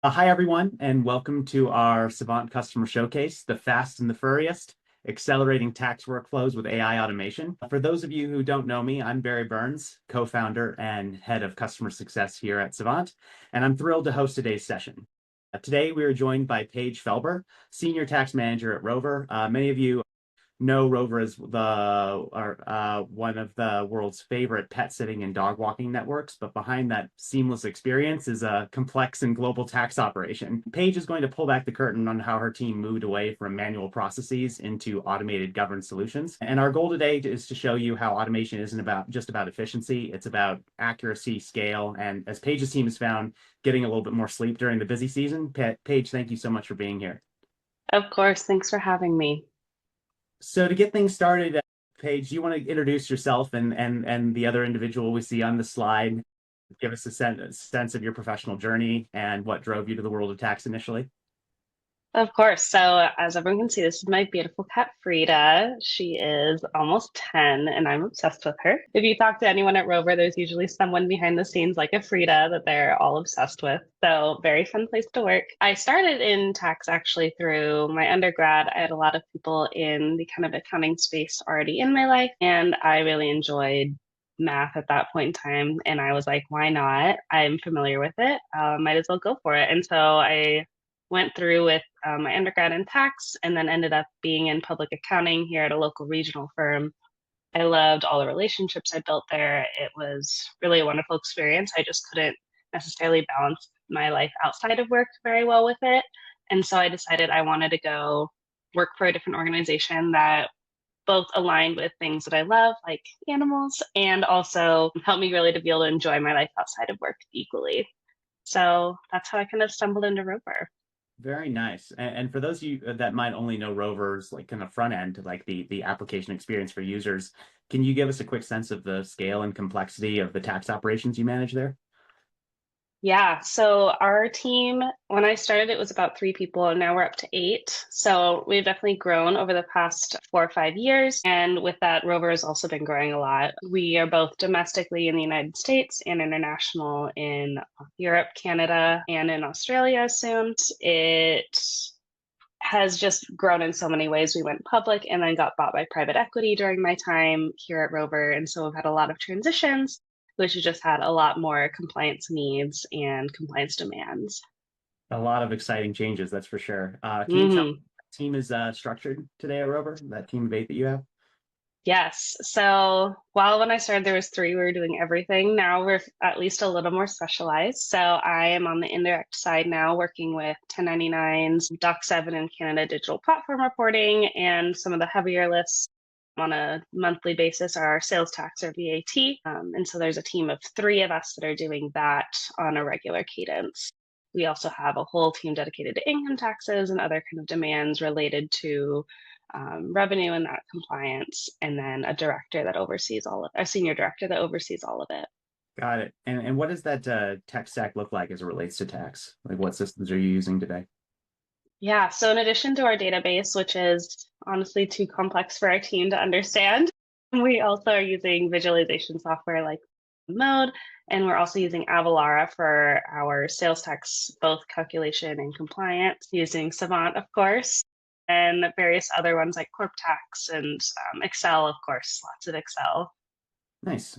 Hi, everyone, and welcome to our Savant Customer Showcase, the fast and the furriest, accelerating tax workflows with AI automation. For those of you who don't know me, I'm Barry Burns, co-founder and head of customer success here at Savant, and I'm thrilled to host today's session. Today, we are joined by Paige Felber, senior tax manager at Rover. Many of you know Rover is one of the world's favorite pet sitting and dog walking networks, but behind that seamless experience is a complex and global tax operation. Paige is going to pull back the curtain on how her team moved away from manual processes into automated governed solutions. And our goal today is to show you how automation isn't just about efficiency, it's about accuracy, scale, and as Paige's team has found, getting a little bit more sleep during the busy season. Paige, thank you so much for being here. Of course, thanks for having me. So to get things started, Paige, do you want to introduce yourself and the other individual we see on the slide? Give us a sense of your professional journey and what drove you to the world of tax initially. Of course. So, as everyone can see, this is my beautiful cat, Frida. She is almost 10, and I'm obsessed with her. If you talk to anyone at Rover, there's usually someone behind the scenes like a Frida that they're all obsessed with. So, very fun place to work. I started in tax actually through my undergrad. I had a lot of people in the kind of accounting space already in my life, and I really enjoyed math at that point in time. And I was like, why not? I'm familiar with it. Might as well go for it. And so I went through with my undergrad in tax and then ended up being in public accounting here at a local regional firm. I loved all the relationships I built there. It was really a wonderful experience. I just couldn't necessarily balance my life outside of work very well with it. And so I decided I wanted to go work for a different organization that both aligned with things that I love, like animals, and also helped me really to be able to enjoy my life outside of work equally. So that's how I kind of stumbled into Rover. Very nice. And for those of you that might only know Rover's like kind of front end, like the application experience for users, can you give us a quick sense of the scale and complexity of the tax operations you manage there? Yeah, so our team, when I started, it was about three people, and now we're up to eight. So we've definitely grown over the past 4 or 5 years. And with that, Rover has also been growing a lot. We are both domestically in the United States and international in Europe, Canada, and in Australia soon. It has just grown in so many ways. We went public and then got bought by private equity during my time here at Rover. And so we've had a lot of transitions, which has just had a lot more compliance needs and compliance demands. A lot of exciting changes, that's for sure. Can you tell me hmm how the team is structured today at Rover, that team of eight that you have? Yes. So while when I started there was three, we were doing everything. Now we're at least a little more specialized. So I am on the indirect side now, working with 1099s, Doc 7 and Canada digital platform reporting, and some of the heavier lifts on a monthly basis are our sales tax or VAT. And so there's a team of three of us that are doing that on a regular cadence. We also have a whole team dedicated to income taxes and other kind of demands related to revenue and that compliance, and then a senior director that oversees all of it. Got it. And what does that tech stack look like as it relates to tax? Like what systems are you using today? Yeah, so in addition to our database, which is honestly too complex for our team to understand, we also are using visualization software like Mode, and we're also using Avalara for our sales tax, both calculation and compliance, using Savant, of course, and various other ones like Corp Tax and Excel, of course, lots of Excel. Nice.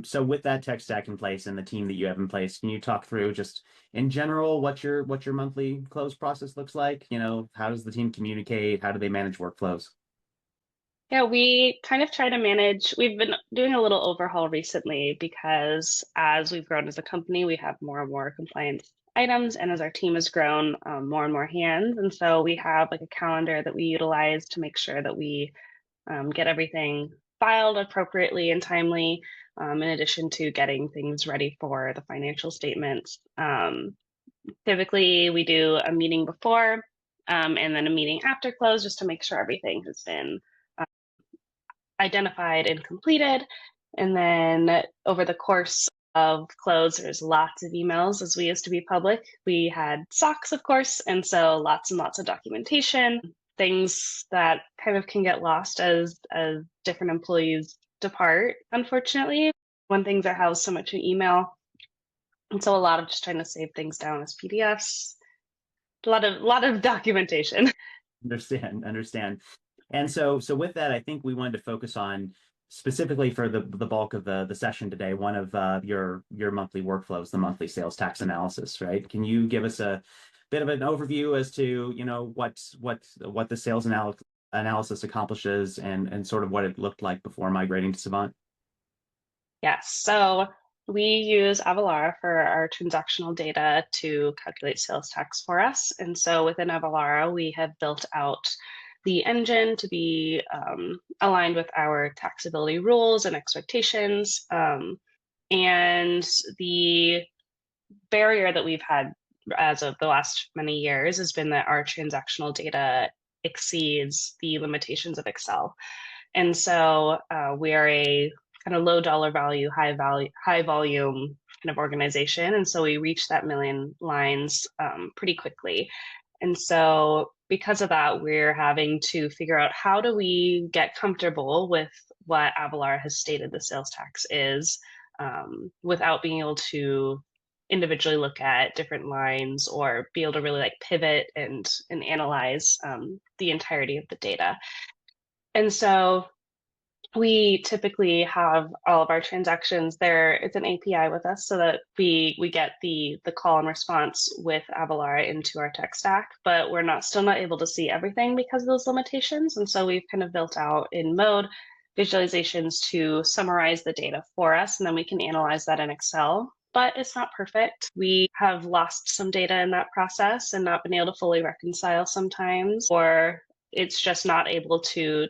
So with that tech stack in place and the team that you have in place, can you talk through just in general what your monthly close process looks like? You know, how does the team communicate? How do they manage workflows? Yeah, we kind of try to manage. We've been doing a little overhaul recently because as we've grown as a company, we have more and more compliance items. And as our team has grown, more and more hands. And so we have like a calendar that we utilize to make sure that we get everything filed appropriately and timely, in addition to getting things ready for the financial statements. Typically, we do a meeting before and then a meeting after close just to make sure everything has been identified and completed. And then over the course of close, there's lots of emails as we used to be public. We had SOX, of course, and so lots and lots of documentation, things that kind of can get lost as different employees depart, unfortunately, when things are housed so much in email. And so a lot of just trying to save things down as PDFs A lot of documentation. Understand. And so with that, I think we wanted to focus on specifically for the bulk of the session today, one of your monthly workflows, the monthly sales tax analysis, right? Can you give us a bit of an overview as to, what the sales analysis accomplishes and sort of what it looked like before migrating to Savant? Yes. So we use Avalara for our transactional data to calculate sales tax for us. And so within Avalara, we have built out the engine to be aligned with our taxability rules and expectations. And the barrier that we've had as of the last many years has been that our transactional data exceeds the limitations of Excel. And so we are a kind of low dollar value, high volume kind of organization. And so we reach that million lines pretty quickly. And so because of that, we're having to figure out how do we get comfortable with what Avalara has stated the sales tax is without being able to individually look at different lines or be able to really like pivot and analyze the entirety of the data. And so we typically have all of our transactions there. It's an API with us so that we get the call and response with Avalara into our tech stack, but we're still not able to see everything because of those limitations. And so we've kind of built out in mode visualizations to summarize the data for us, and then we can analyze that in Excel. But it's not perfect. We have lost some data in that process and not been able to fully reconcile sometimes, or it's just not able to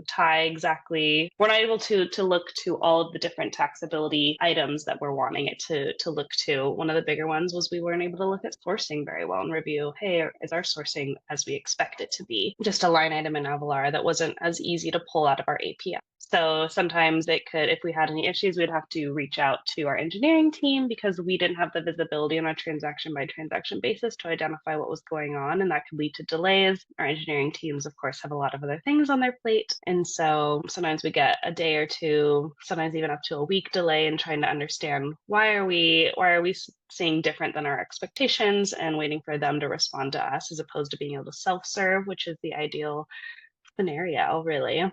tie exactly. We're not able to look to all of the different taxability items that we're wanting it to look to. One of the bigger ones was we weren't able to look at sourcing very well and review, hey, is our sourcing as we expect it to be? Just a line item in Avalara that wasn't as easy to pull out of our API. So sometimes it could, if we had any issues, we'd have to reach out to our engineering team because we didn't have the visibility on a transaction by transaction basis to identify what was going on. And that could lead to delays. Our engineering teams, of course, have a lot of other things on their plate. And so sometimes we get a day or two, sometimes even up to a week delay in trying to understand why are we seeing different than our expectations and waiting for them to respond to us as opposed to being able to self-serve, which is the ideal scenario, really.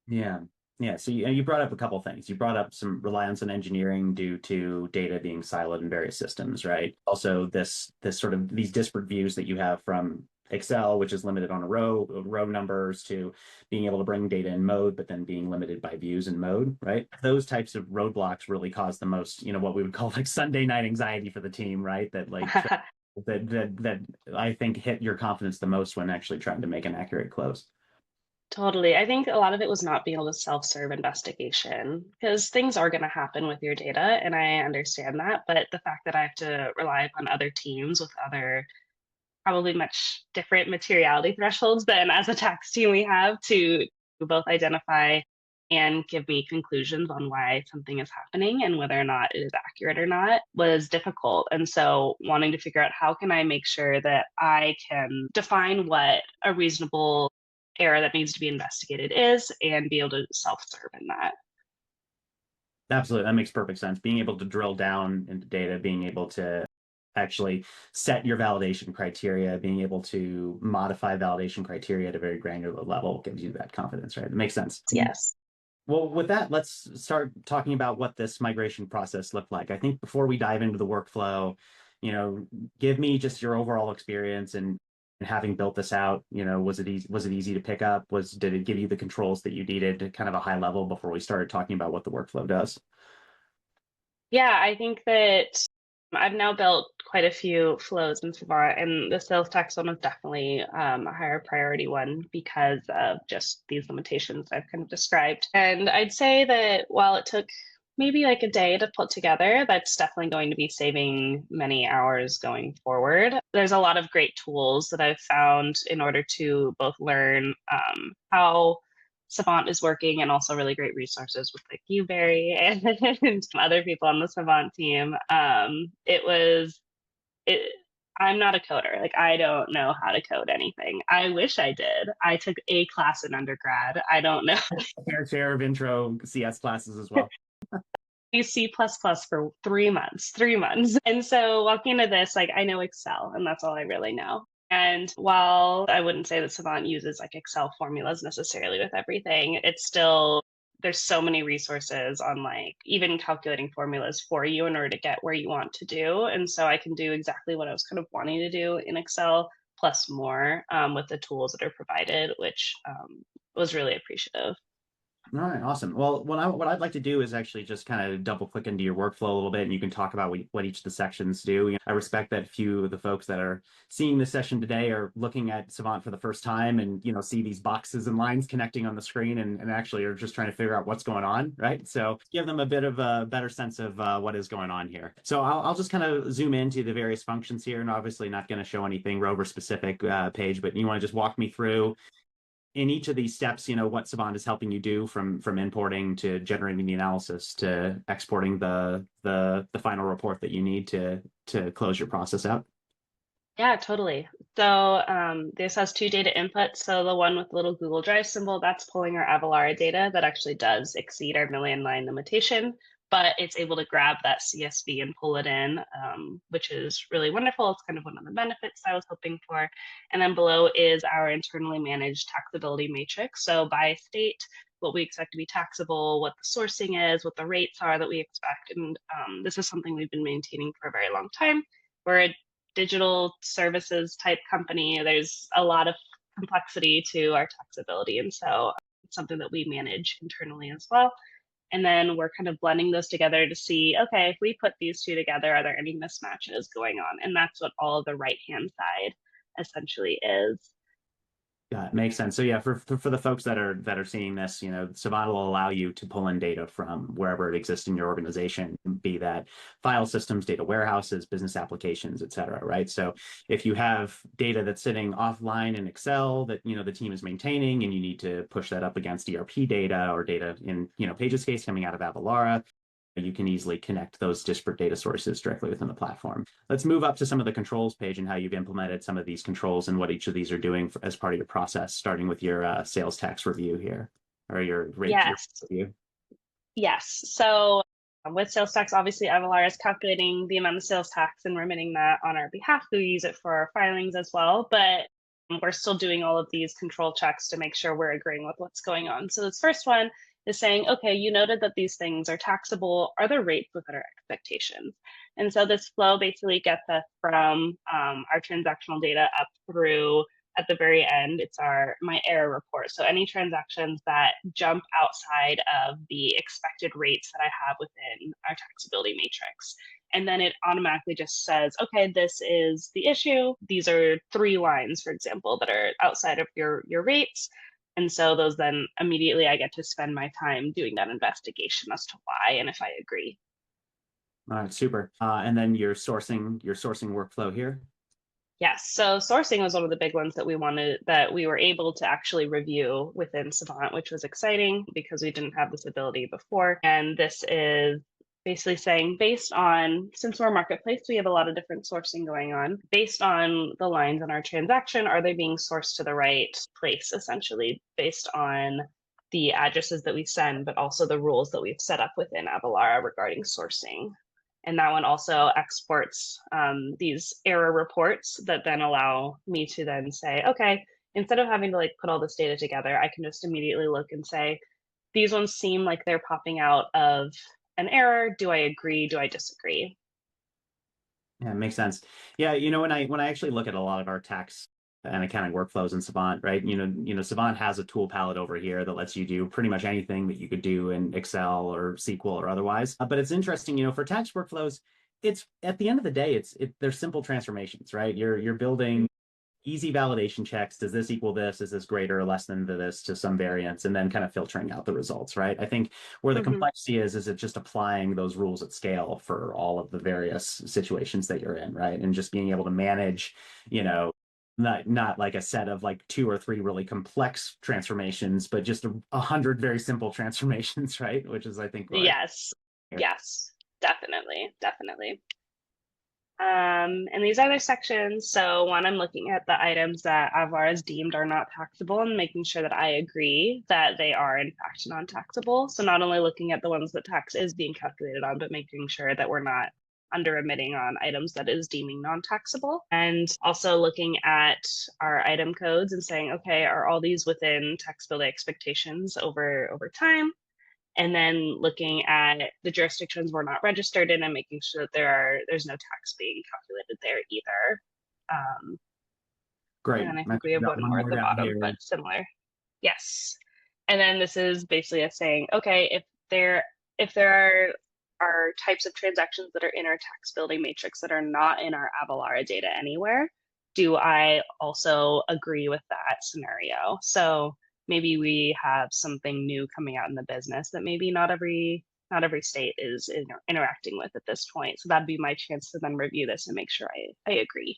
Yeah. Yeah. So you brought up a couple things. You brought up some reliance on engineering due to data being siloed in various systems, right? Also, this sort of these disparate views that you have from Excel, which is limited on row numbers, to being able to bring data in mode, but then being limited by views in mode, right? Those types of roadblocks really cause the most, what we would call like Sunday night anxiety for the team, right? That like that I think hit your confidence the most when actually trying to make an accurate close. Totally. I think a lot of it was not being able to self-serve investigation because things are going to happen with your data, and I understand that. But the fact that I have to rely upon other teams with other probably much different materiality thresholds than as a tax team we have to both identify and give me conclusions on why something is happening and whether or not it is accurate or not was difficult. And so wanting to figure out how can I make sure that I can define what a reasonable error that needs to be investigated is and be able to self-serve in that. Absolutely. That makes perfect sense. Being able to drill down into data, being able to actually set your validation criteria, being able to modify validation criteria at a very granular level gives you that confidence, right? It makes sense. Yes. Well, with that, let's start talking about what this migration process looked like. I think before we dive into the workflow, give me just your overall experience and having built this out. Was it easy to pick up? Did it give you the controls that you needed to kind of a high level before we started talking about what the workflow does? Yeah, I think that I've now built quite a few flows in Savant, and the sales tax one was definitely a higher priority one because of just these limitations I've kind of described. And I'd say that while it took maybe like a day to put together, that's definitely going to be saving many hours going forward. There's a lot of great tools that I've found in order to both learn how Savant is working and also really great resources with like you, Barry, and other people on the Savant team. It. I'm not a coder. Like I don't know how to code anything. I wish I did. I took a class in undergrad. I don't know. Fair share of intro CS classes as well. C++ for 3 months. And so walking into this, like I know Excel and that's all I really know. And while I wouldn't say that Savant uses like Excel formulas necessarily with everything, it's still, there's so many resources on like even calculating formulas for you in order to get where you want to do. And so I can do exactly what I was kind of wanting to do in Excel plus more with the tools that are provided, which was really appreciative. All right, awesome. Well, what I'd like to do is actually just kind of double click into your workflow a little bit, and you can talk about what each of the sections do. I respect that few of the folks that are seeing this session today are looking at Savant for the first time, and see these boxes and lines connecting on the screen, and actually are just trying to figure out what's going on, right? So give them a bit of a better sense of what is going on here. So I'll just kind of zoom into the various functions here, and obviously not going to show anything Rover specific page, but you want to just walk me through in each of these steps, what Savant is helping you do from importing to generating the analysis to exporting the final report that you need to close your process out. Yeah, totally. So this has two data inputs. So the one with the little Google Drive symbol, that's pulling our Avalara data that actually does exceed our million line limitation, but it's able to grab that CSV and pull it in, which is really wonderful. It's kind of one of the benefits I was hoping for. And then below is our internally managed taxability matrix. So by state, what we expect to be taxable, what the sourcing is, what the rates are that we expect. And this is something we've been maintaining for a very long time. We're a digital services type company. There's a lot of complexity to our taxability. And so it's something that we manage internally as well. And then we're kind of blending those together to see, okay, if we put these two together, are there any mismatches going on? And that's what all of the right-hand side essentially is. Yeah, it makes sense. So yeah, for the folks that are seeing this, Savant will allow you to pull in data from wherever it exists in your organization, be that file systems, data warehouses, business applications, et cetera, right? So if you have data that's sitting offline in Excel that the team is maintaining, and you need to push that up against ERP data or data in Pages case coming out of Avalara, you can easily connect those disparate data sources directly within the platform. Let's move up to some of the controls page and how you've implemented some of these controls and what each of these are doing as part of your process, starting with your sales tax review here, or your rate Yes. review. Yes. So with sales tax, obviously Avalara is calculating the amount of sales tax and remitting that on our behalf. We use it for our filings as well, but we're still doing all of these control checks to make sure we're agreeing with what's going on. So this first one is saying, okay, you noted that these things are taxable. Are the rates within our expectations? And so this flow basically gets us from our transactional data up through, at the very end, it's my error report. So any transactions that jump outside of the expected rates that I have within our taxability matrix. And then it automatically just says, okay, this is the issue. These are 3 lines, for example, that are outside of your rates. And so those then immediately I get to spend my time doing that investigation as to why and if I agree. All right, super. And then your sourcing workflow here. Yes. So sourcing was one of the big ones that we were able to actually review within Savant, which was exciting because we didn't have this ability before. And this is basically saying, based on, since we're a marketplace, we have a lot of different sourcing going on. Based on the lines on our transaction, are they being sourced to the right place, essentially, based on the addresses that we send, but also the rules that we've set up within Avalara regarding sourcing. And that one also exports these error reports that then allow me to then say, okay, instead of having to like put all this data together, I can just immediately look and say, these ones seem like they're popping out of an error. Do I agree? Do I disagree? Yeah, it makes sense. Yeah, when I actually look at a lot of our tax and accounting workflows in Savant, right? Savant has a tool palette over here that lets you do pretty much anything that you could do in Excel or SQL or otherwise. But it's interesting, for tax workflows, it's at the end of the day, they're simple transformations, right? You're building easy validation checks. Does this equal this? Is this greater or less than this to some variance? And then kind of filtering out the results, right? I think where the complexity is it just applying those rules at scale for all of the various situations that you're in, right? And just being able to manage, not like a set of like 2 or 3 really complex transformations, but just 100 very simple transformations, right? Which is, I think, Yes. Yes, definitely. And these other sections, so one, I'm looking at the items that Avalara is deemed are not taxable and making sure that I agree that they are in fact non-taxable. So not only looking at the ones that tax is being calculated on, but making sure that we're not under remitting on items that is deeming non-taxable. And also looking at our item codes and saying, okay, are all these within taxability expectations over time? And then looking at the jurisdictions we're not registered in and making sure that there's no tax being calculated there either. And Great. then I I think think we we have got one one more at more the down bottom, but here. similar. Yes. And then this is basically us saying, okay, if there are types of transactions that are in our taxability matrix that are not in our Avalara data anywhere, do I also agree with that scenario? So maybe we have something new coming out in the business that maybe not every state is interacting with at this point. So that'd be my chance to then review this and make sure I agree.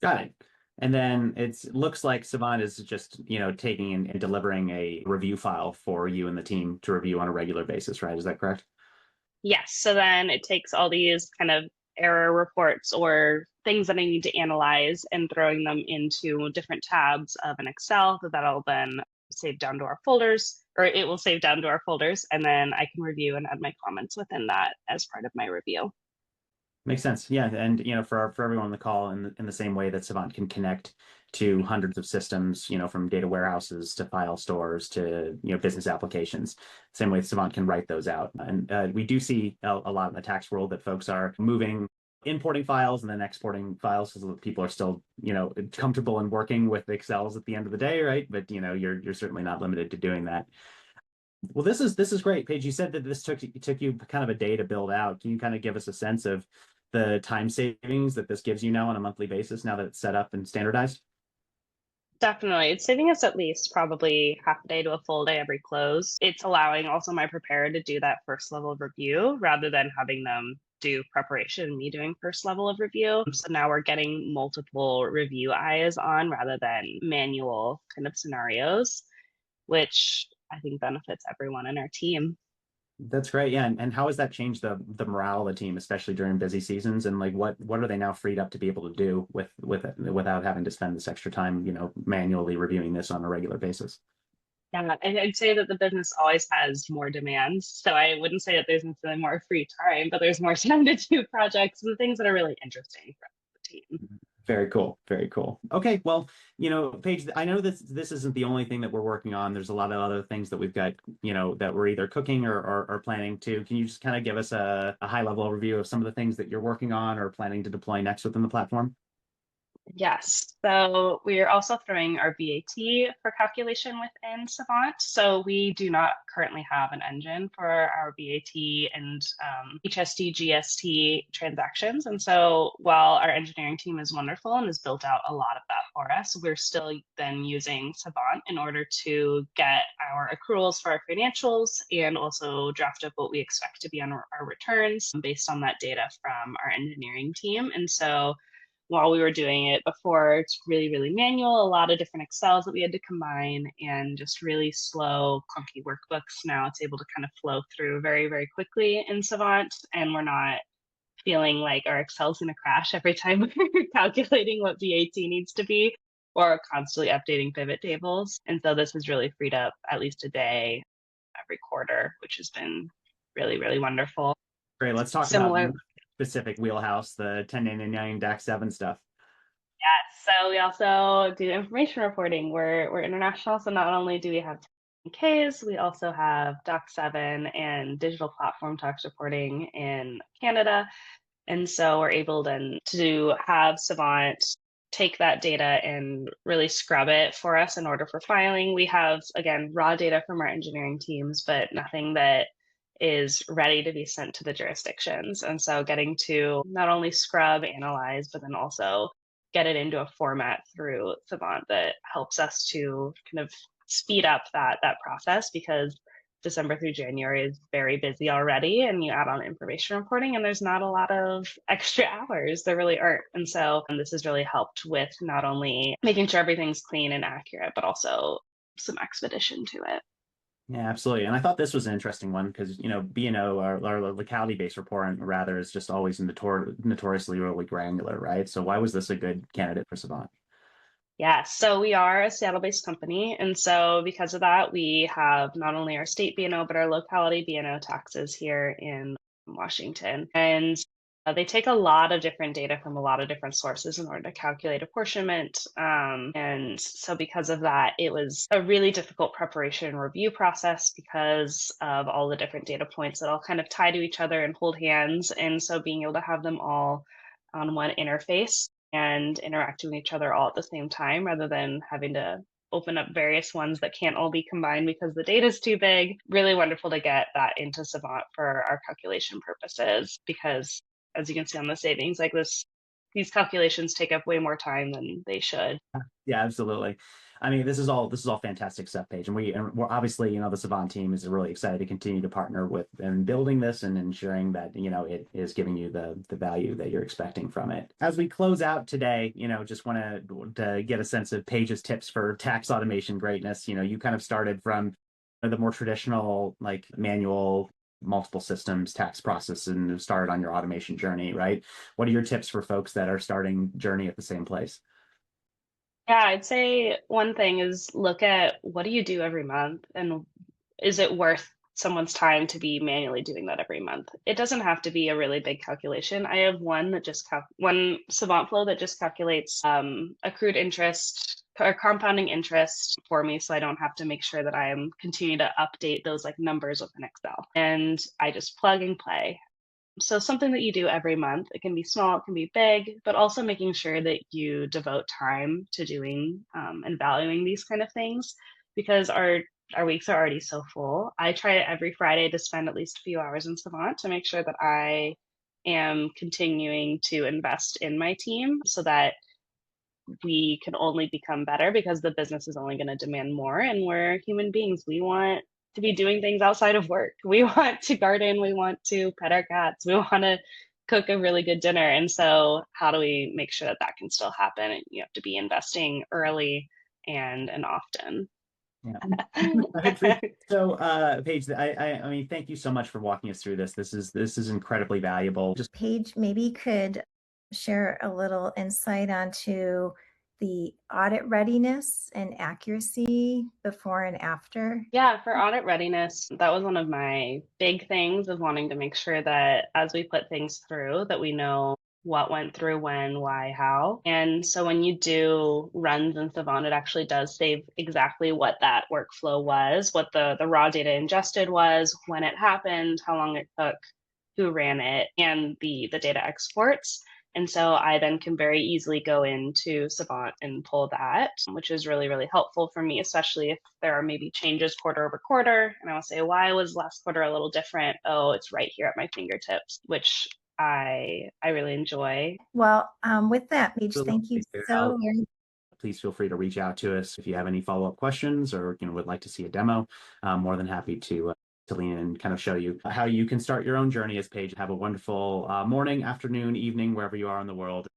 Got it. And then it looks like Savant is just, taking and delivering a review file for you and the team to review on a regular basis, right? Is that correct? Yes. So then it takes all these kind of error reports or things that I need to analyze and throwing them into different tabs of an Excel that'll then save down to our folders, or it will save down to our folders, and then I can review and add my comments within that as part of my review. Makes sense. Yeah, and for everyone on the call, in the same way that Savant can connect to hundreds of systems, from data warehouses to file stores to business applications, same way Savant can write those out. And we do see a lot in the tax world that folks are importing files and then exporting files because people are still comfortable in working with Excels at the end of the day, right? But you're certainly not limited to doing that. Well, this is great, Paige. You said that this took you kind of a day to build out. Can you kind of give us a sense of the time savings that this gives you now on a monthly basis now that it's set up and standardized? Definitely. It's saving us at least probably half a day to a full day every close. It's allowing also my preparer to do that first level of review rather than having them do preparation and me doing first level of review. So now we're getting multiple review eyes on rather than manual kind of scenarios, which I think benefits everyone in our team. That's great. Yeah. And how has that changed the morale of the team, especially during busy seasons? And like what are they now freed up to be able to do with it without having to spend this extra time, manually reviewing this on a regular basis? Yeah, and I'd say that the business always has more demands. So I wouldn't say that there's necessarily more free time, but there's more time to do projects and things that are really interesting for the team. Very cool. Very cool. Okay. Well, Paige, I know this isn't the only thing that we're working on. There's a lot of other things that we've got, that we're either cooking or planning to. Can you just kind of give us a high level overview of some of the things that you're working on or planning to deploy next within the platform? Yes. So we are also throwing our VAT for calculation within Savant. So we do not currently have an engine for our VAT and HST, GST transactions. And so while our engineering team is wonderful and has built out a lot of that for us, we're still then using Savant in order to get our accruals for our financials and also draft up what we expect to be on our returns based on that data from our engineering team. And so while we were doing it before, it's really, really manual, a lot of different Excels that we had to combine and just really slow, clunky workbooks. Now it's able to kind of flow through very, very quickly in Savant, and we're not feeling like our Excel's going to crash every time we're calculating what VAT needs to be or constantly updating pivot tables. And so this has really freed up at least a day every quarter, which has been really, really wonderful. Great. Let's talk about Similar. specific wheelhouse, the 1099 DAX 7 stuff. Yes, so we also do information reporting. We're international, so not only do we have Ks, we also have Doc 7 and digital platform tax reporting in Canada. And so we're able then to have Savant take that data and really scrub it for us in order for filing. We have, again, raw data from our engineering teams, but nothing that is ready to be sent to the jurisdictions. And so getting to not only scrub, analyze, but then also get it into a format through Savant that helps us to kind of speed up that process because December through January is very busy already, and you add on information reporting, and there's not a lot of extra hours. There really aren't. And so this has really helped with not only making sure everything's clean and accurate, but also some expedition to it. Yeah, absolutely. And I thought this was an interesting one because, B&O, our locality-based report, rather, is just always notoriously really granular, right? So why was this a good candidate for Savant? Yeah, so we are a Seattle-based company. And so because of that, we have not only our state B&O, but our locality B&O taxes here in Washington. And They take a lot of different data from a lot of different sources in order to calculate apportionment. And so, because of that, it was a really difficult preparation and review process because of all the different data points that all kind of tie to each other and hold hands. And so, being able to have them all on one interface and interacting with each other all at the same time rather than having to open up various ones that can't all be combined because the data is too big. Really wonderful to get that into Savant for our calculation purposes because, as you can see on the savings, like these calculations take up way more time than they should. Yeah, absolutely. I mean, this is all fantastic stuff, Paige, and we're obviously, the Savant team is really excited to continue to partner with and building this and ensuring that it is giving you the value that you're expecting from it. As we close out today, just want to get a sense of Paige's tips for tax automation greatness. You kind of started from the more traditional, like manual multiple systems tax process and started on your automation journey, right? What are your tips for folks that are starting journey at the same place? Yeah, I'd say one thing is look at what do you do every month and is it worth someone's time to be manually doing that every month? It doesn't have to be a really big calculation. I have one that one Savant flow that just calculates accrued interest or compounding interest for me, so I don't have to make sure that I am continuing to update those like numbers within Excel. And I just plug and play. So something that you do every month, it can be small, it can be big, but also making sure that you devote time to doing and valuing these kind of things because our weeks are already so full. I try every Friday to spend at least a few hours in Savant to make sure that I am continuing to invest in my team so that we can only become better because the business is only going to demand more and we're human beings. We want to be doing things outside of work. We want to garden, we want to pet our cats, we want to cook a really good dinner. And so how do we make sure that that can still happen? And you have to be investing early and often. Yeah. So, Paige, I mean, thank you so much for walking us through this. This is incredibly valuable. Just Paige maybe could share a little insight onto the audit readiness and accuracy before and after. Yeah, for audit readiness, that was one of my big things of wanting to make sure that as we put things through, that we know what went through when, why, how. And so when you do runs in Savant, it actually does save exactly what that workflow was, what the raw data ingested was, when it happened, how long it took, who ran it, and the data exports. And so I then can very easily go into Savant and pull that, which is really, really helpful for me, especially if there are maybe changes quarter over quarter. And I will say, why was last quarter a little different? Oh, it's right here at my fingertips, which I really enjoy. Well, with that, Paige, really thank you so very please feel free to reach out to us if you have any follow-up questions or would like to see a demo. I'm more than happy to lean in and kind of show you how you can start your own journey as Paige. Have a wonderful morning, afternoon, evening, wherever you are in the world.